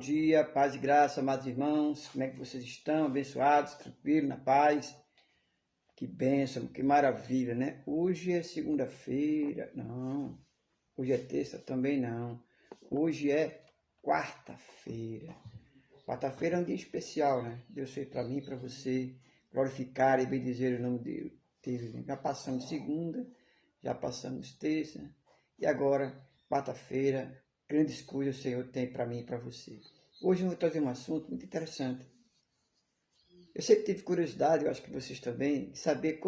dia, paz e graça, amados irmãos. Como é que vocês estão? Abençoados, tranquilos, na paz? Que bênção, que maravilha, né? Hoje é segunda-feira, não. Hoje é terça, também não. Hoje é quarta-feira. Quarta-feira é um dia especial, né? Deus fez para mim e para você glorificar e bendizer o nome dele. Já passamos segunda, já passamos terça e agora quarta-feira. Grandes coisas o Senhor tem para mim e para você. Hoje eu vou trazer um assunto muito interessante. Eu sempre tive curiosidade, eu acho que vocês também, de saber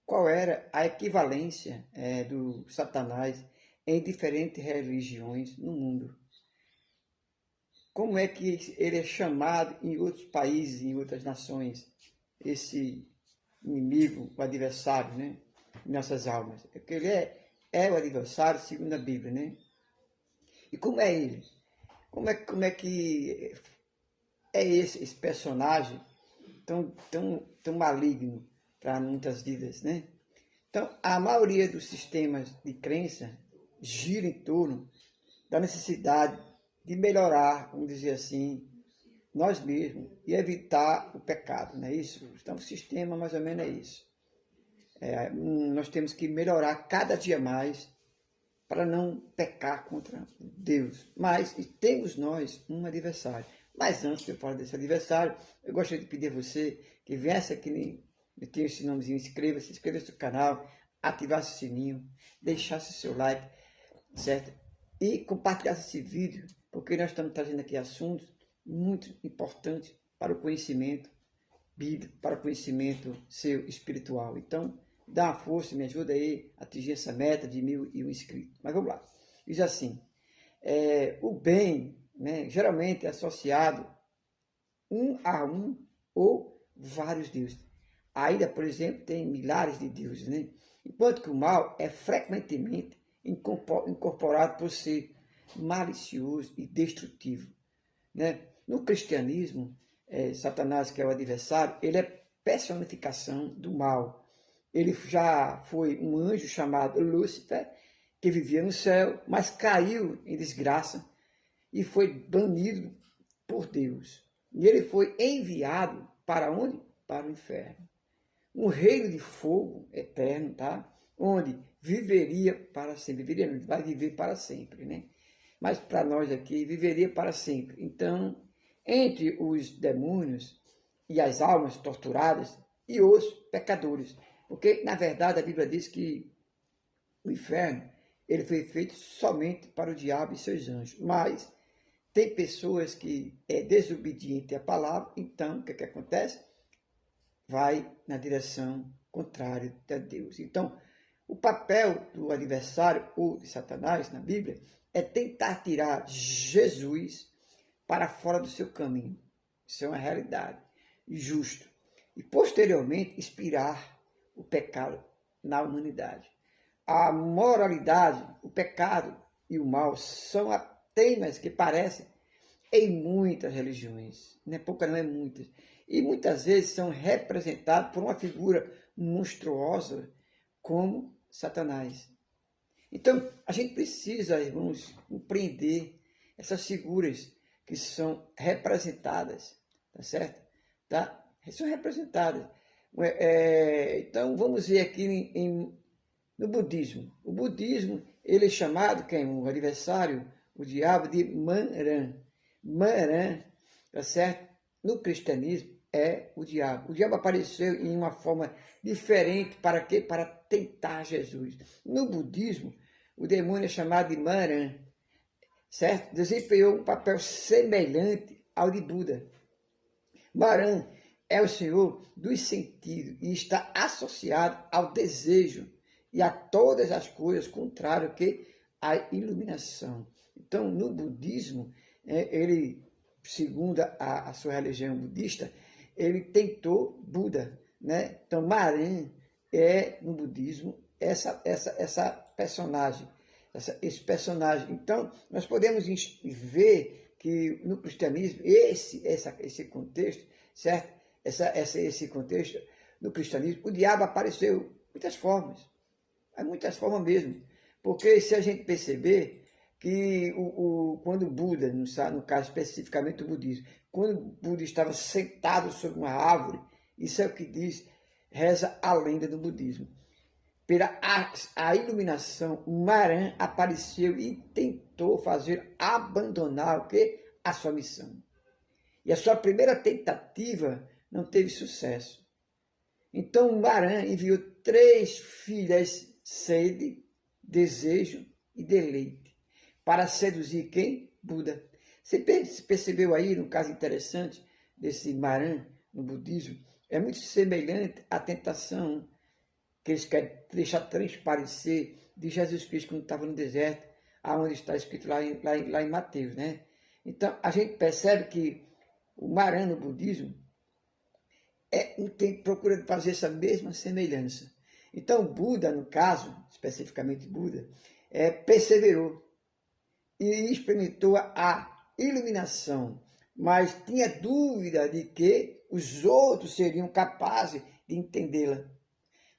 qual era a equivalência do Satanás em diferentes religiões no mundo. Como é que ele é chamado em outros países, em outras nações, esse inimigo, o adversário, né? Em nossas almas. Porque ele é o adversário segundo a Bíblia, né? E como é ele? Como é que é esse personagem tão maligno para muitas vidas, né? Então, a maioria dos sistemas de crença gira em torno da necessidade de melhorar, vamos dizer assim, nós mesmos e evitar o pecado, não é isso? Então, o sistema mais ou menos é isso. Nós temos que melhorar cada dia mais para não pecar contra Deus. Mas temos nós um adversário. Mas antes de eu falar desse adversário, eu gostaria de pedir a você que viesse aqui, eu tenho esse nomezinho, inscreva-se no canal, ativasse o sininho, deixasse o seu like, certo? E compartilhasse esse vídeo, porque nós estamos trazendo aqui assuntos muito importantes para o conhecimento bíblico, para o conhecimento seu espiritual. Então, dá uma força, me ajuda aí a atingir essa meta de 1.001 inscritos. Mas vamos lá. Diz assim, o bem, né, geralmente é associado a um ou vários deuses. Ainda, por exemplo, tem milhares de deuses, né? Enquanto que o mal é frequentemente incorporado por ser malicioso e destrutivo, né? No cristianismo, Satanás, que é o adversário, ele é personificação do mal. Ele já foi um anjo chamado Lúcifer, que vivia no céu, mas caiu em desgraça e foi banido por Deus. E ele foi enviado para onde? Para o inferno. Um reino de fogo eterno, tá? Onde viveria para sempre. Viveria, não, vai viver para sempre, né? Mas para nós aqui, viveria para sempre. Então, entre os demônios e as almas torturadas e os pecadores. Porque, na verdade, a Bíblia diz que o inferno ele foi feito somente para o diabo e seus anjos. Mas tem pessoas que é desobediente à palavra, então o que acontece? Vai na direção contrária de Deus. Então, o papel do adversário ou de Satanás na Bíblia é tentar tirar Jesus para fora do seu caminho. Isso é uma realidade. Justo. E posteriormente inspirar o pecado na humanidade. A moralidade, o pecado e o mal são temas que aparecem em muitas religiões. Não é pouca, não é muitas. E muitas vezes são representados por uma figura monstruosa como Satanás. Então, a gente precisa, irmãos, compreender essas figuras que são representadas, tá certo? Tá? São representadas. Então, vamos ver aqui no budismo. O budismo, ele é chamado, quem? O adversário, o diabo, de Manran. Manran, tá certo? No cristianismo, é o diabo. O diabo apareceu em uma forma diferente, para quê? Para tentar Jesus. No budismo, o demônio é chamado de Maran, certo? Desempenhou um papel semelhante ao de Buda. Maran é o senhor dos sentidos e está associado ao desejo e a todas as coisas contrárias que a iluminação. Então, no budismo, ele, segundo a sua religião budista, ele tentou Buda, né? Então, Maran no budismo, essa personagem, esse personagem. Então, nós podemos ver que no cristianismo, esse contexto, certo? Esse contexto, no cristianismo, o diabo apareceu de muitas formas mesmo. Porque se a gente perceber que quando o Buda, no caso especificamente o budismo, quando o Buda estava sentado sobre uma árvore, isso é o que diz, reza a lenda do budismo. Pela a iluminação, Maran apareceu e tentou fazer abandonar o quê? A sua missão. E a sua primeira tentativa não teve sucesso. Então Maran enviou 3 filhas, sede, desejo e deleite, para seduzir quem? Buda. Você percebeu aí, no caso interessante desse Maran no budismo, é muito semelhante à tentação que eles querem deixar transparecer de Jesus Cristo quando estava no deserto, aonde está escrito lá em Mateus, né? Então, a gente percebe que o Maran no budismo procura fazer essa mesma semelhança. Então, Buda, no caso, especificamente Buda, perseverou e experimentou a iluminação, mas tinha dúvida de que os outros seriam capazes de entendê-la.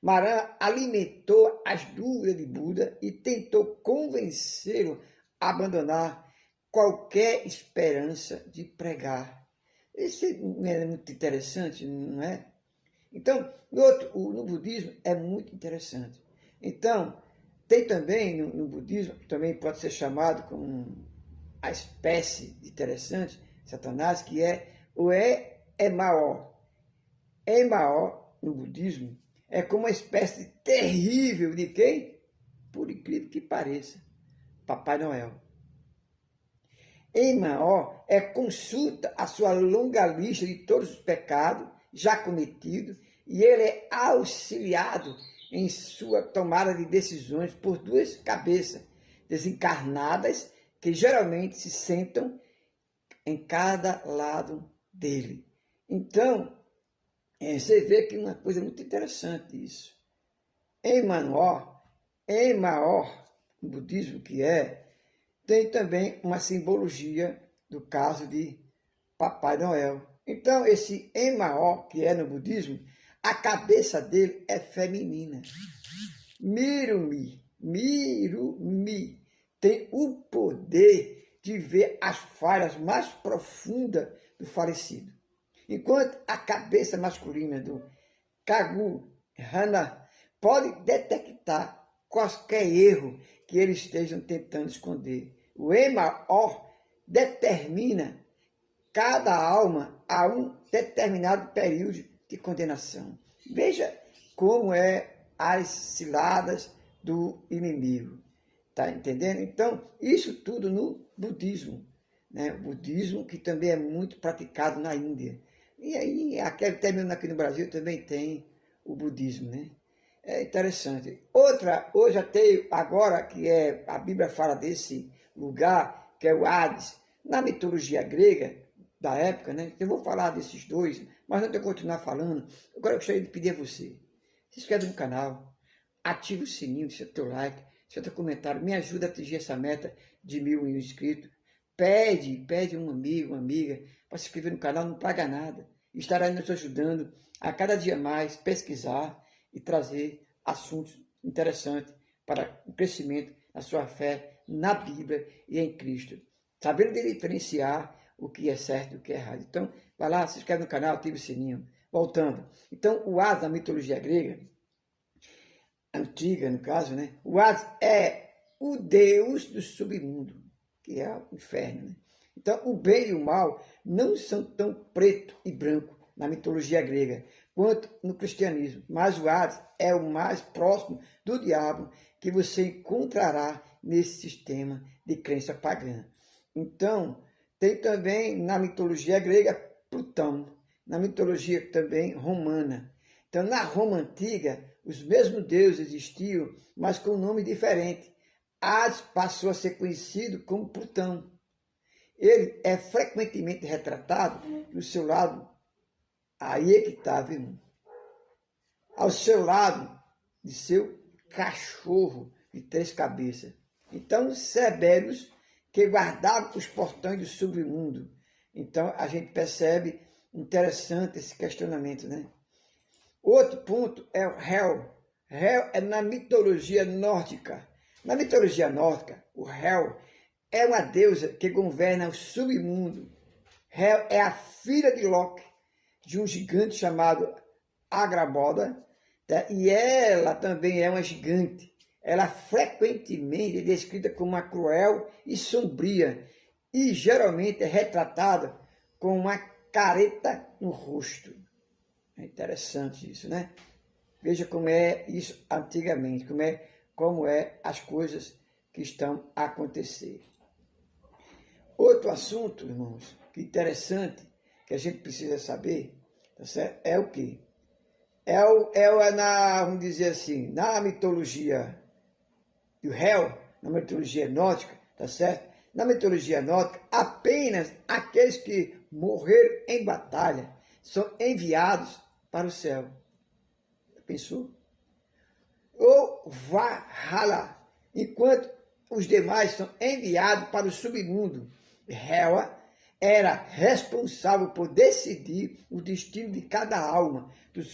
Maran alimentou as dúvidas de Buda e tentou convencê-lo a abandonar qualquer esperança de pregar. Isso não é muito interessante, não é? Então, no budismo é muito interessante. Então, tem também no budismo, também pode ser chamado como a espécie interessante, Satanás, que é o Emaó. Emaó, no budismo, é como uma espécie terrível de quem? Por incrível que pareça, Papai Noel. Emaó consulta a sua longa lista de todos os pecados já cometidos e ele é auxiliado em sua tomada de decisões por 2 cabeças desencarnadas que geralmente se sentam em cada lado dele. Então, você vê que é uma coisa muito interessante isso. Emaó, no budismo tem também uma simbologia do caso de Papai Noel. Então, esse Emaó, que é no budismo, a cabeça dele é feminina. Mirumi tem o poder de ver as falhas mais profundas do falecido. Enquanto a cabeça masculina do Kagu Hana pode detectar qualquer erro que eles estejam tentando esconder. O Emaó determina cada alma a um determinado período de condenação. Veja como as ciladas do inimigo. Tá entendendo? Então, isso tudo no budismo, né? O budismo que também é muito praticado na Índia. E aí, aquele terminando aqui no Brasil também tem o budismo, né? É interessante. Outra, hoje até agora, que a Bíblia fala desse lugar, que é o Hades, na mitologia grega da época, né? Eu vou falar desses dois, mas antes de eu continuar falando, agora eu gostaria de pedir a você, se inscreve no canal, ativa o sininho, deixa o teu like, deixa o teu comentário, me ajuda a atingir essa meta de 1.000 inscritos. Pede um amigo, uma amiga, para se inscrever no canal, não paga nada. Estará nos ajudando a cada dia mais pesquisar e trazer assuntos interessantes para o crescimento da sua fé na Bíblia e em Cristo. Sabendo diferenciar o que é certo e o que é errado. Então, vai lá, se inscreve no canal, ativa o sininho. Voltando. Então, o Hades, na mitologia grega, antiga no caso, né? O Hades é o deus do submundo, que é o inferno, né? Então, o bem e o mal não são tão preto e branco na mitologia grega quanto no cristianismo, mas o Hades é o mais próximo do diabo que você encontrará nesse sistema de crença pagã. Então, tem também na mitologia grega Plutão, na mitologia também romana. Então, na Roma antiga, os mesmos deuses existiam, mas com um nome diferente. Hades passou a ser conhecido como Plutão. Ele é frequentemente retratado do seu lado, aí é que está, viu? Ao seu lado de seu cachorro de 3 cabeças. Então, Cerberus, que guardava os portões do submundo. Então, a gente percebe interessante esse questionamento, né? Outro ponto é o Hel. Hel é na mitologia nórdica. Na mitologia nórdica, o Hel é uma deusa que governa o submundo. Hel é a filha de Loki, de um gigante chamado Agraboda, tá? E ela também é uma gigante. Ela frequentemente é descrita como uma cruel e sombria, e geralmente é retratada com uma careta no rosto. É interessante isso, né? Veja como é isso antigamente, como é as coisas que estão a acontecer. Outro assunto, irmãos, que interessante, que a gente precisa saber, tá certo? É o quê? Vamos dizer assim, na mitologia do Hel, na mitologia nórdica, tá certo? Na mitologia nórdica, apenas aqueles que morreram em batalha são enviados para o céu. Pensou? Ou Valhalla, enquanto os demais são enviados para o submundo. Hela era responsável por decidir o destino de cada alma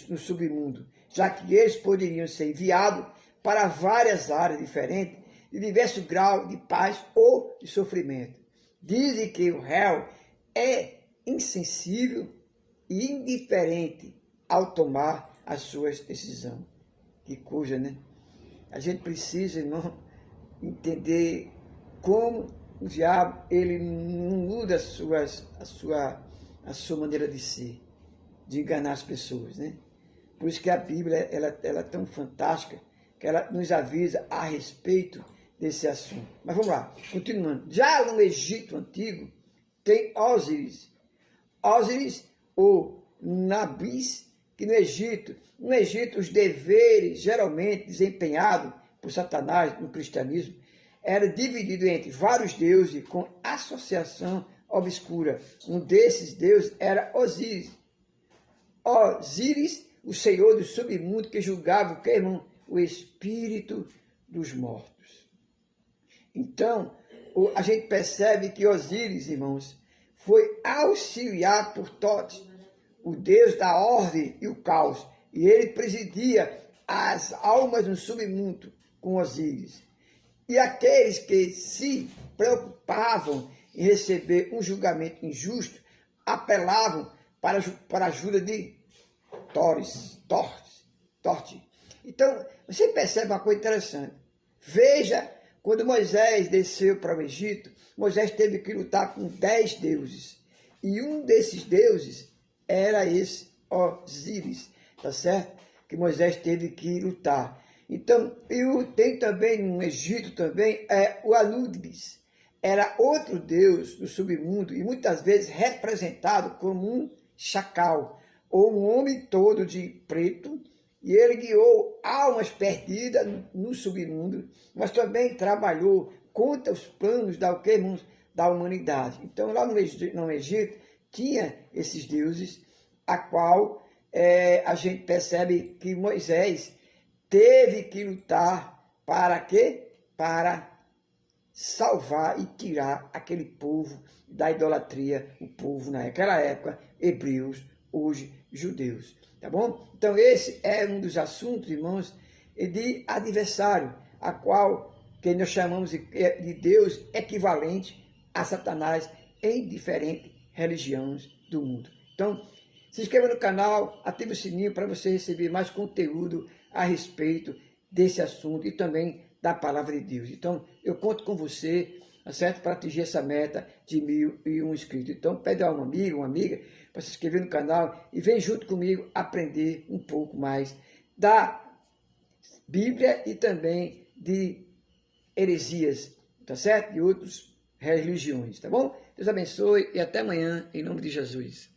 no submundo, já que eles poderiam ser enviados para várias áreas diferentes, de diversos graus de paz ou de sofrimento. Dizem que o Hel é insensível e indiferente ao tomar as suas decisões. Que coisa, né? A gente precisa, irmão, entender como o diabo ele não muda a sua maneira de ser, de enganar as pessoas, né? Por isso que a Bíblia ela é tão fantástica que ela nos avisa a respeito desse assunto. Mas vamos lá, continuando. Já no Egito Antigo tem Osíris. Osíris ou Nabis, que no Egito, os deveres geralmente desempenhados por Satanás no cristianismo era dividido entre vários deuses com associação obscura. Um desses deuses era Osíris. Osíris, o senhor do submundo, que julgava o que, irmão? O espírito dos mortos. Então, a gente percebe que Osíris, irmãos, foi auxiliado por Tote, o deus da ordem e o caos, e ele presidia as almas no submundo com Osíris. E aqueles que se preocupavam em receber um julgamento injusto, apelavam para a ajuda de Torte. Então, você percebe uma coisa interessante. Veja, quando Moisés desceu para o Egito, Moisés teve que lutar com 10 deuses. E um desses deuses era esse Osíris, tá certo? Que Moisés teve que lutar. Então, tem também no Egito também o Anubis. Era outro deus do submundo e muitas vezes representado como um chacal ou um homem todo de preto, e ele guiou almas perdidas no submundo, mas também trabalhou contra os planos da humanidade. Então, lá no Egito tinha esses deuses, a qual a gente percebe que Moisés teve que lutar para quê? Para salvar e tirar aquele povo da idolatria, o povo naquela época, hebreus, hoje judeus, tá bom? Então esse é um dos assuntos, irmãos, de adversário, a qual que nós chamamos de Deus equivalente a Satanás em diferentes religiões do mundo. Então, se inscreva no canal, ative o sininho para você receber mais conteúdo a respeito desse assunto e também da palavra de Deus. Então, eu conto com você, tá certo? Para atingir essa meta de 1.001 inscritos. Então, pede a um amigo, uma amiga, para se inscrever no canal e vem junto comigo aprender um pouco mais da Bíblia e também de heresias, tá certo? De outras religiões, tá bom? Deus abençoe e até amanhã, em nome de Jesus.